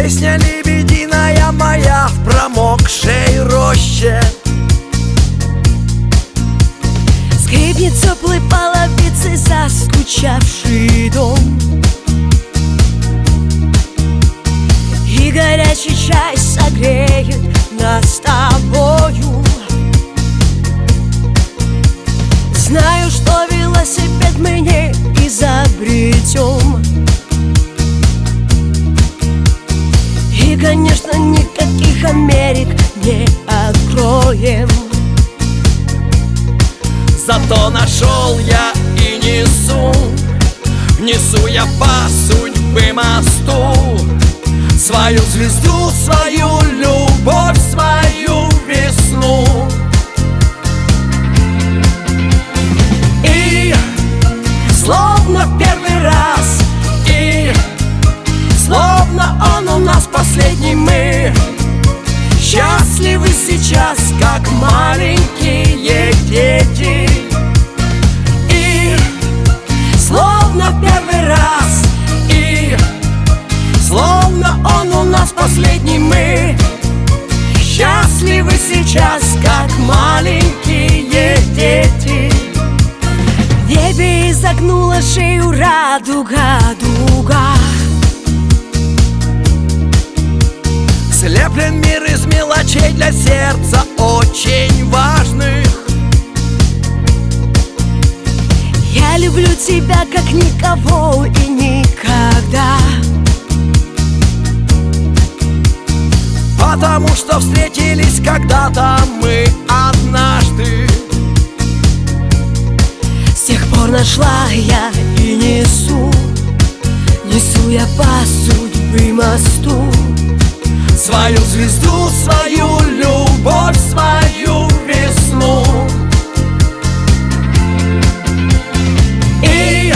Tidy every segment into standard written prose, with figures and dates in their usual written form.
Песня лебединая моя в промокшей роще. Скрипнет теплой половицей заскучавший дом, и горячий чай согреет нас с тобою. Знаю, что велосипед мы не изобретем, и, конечно, никаких Америк не откроем. Зато нашел я и несу я по судьбе мосту свою звезду, свою любовь, свою весну. И словно в первый раз, и словно он у нас последний, мы счастливы сейчас, как маленькие дети. И словно в первый раз, и словно он у нас последний, мы счастливы сейчас, как маленькие дети. В небе изогнула шею радуга, дуга. Слеплен мир из мелочей для сердца очень важных. Я люблю тебя, как никого и никогда, потому что встретились когда-то мы однажды. с тех пор нашла я и несу я по судьбе мосту Свою звезду, свою любовь, свою весну. И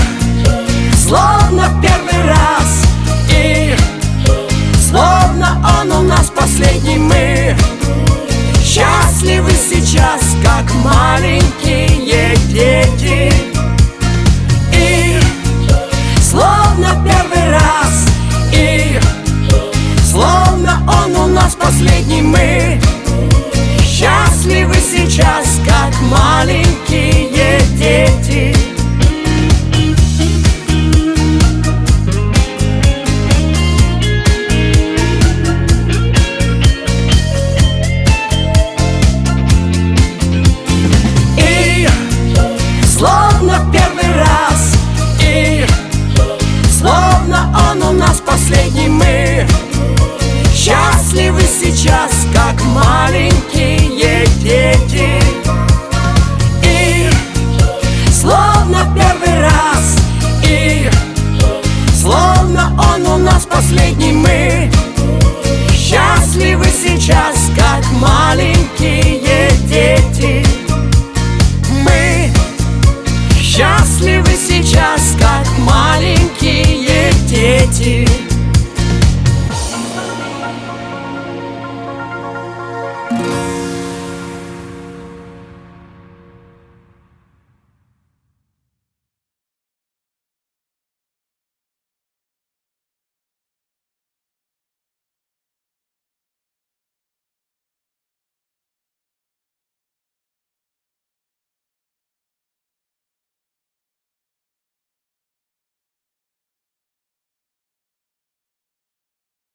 словно в первый раз, и словно он у нас последний, мы счастливы сейчас, как маленькие дети. И словно в первый раз, и словно он у нас последний, мы счастливы сейчас, как маленькие дети. И словно в первый раз, и словно он у нас последний, мы счастливы сейчас, как маленькие дети. И словно в первый раз, и словно он у нас последний, мы счастливы сейчас, как маленькие дети. Мы счастливы сейчас, как маленькие дети.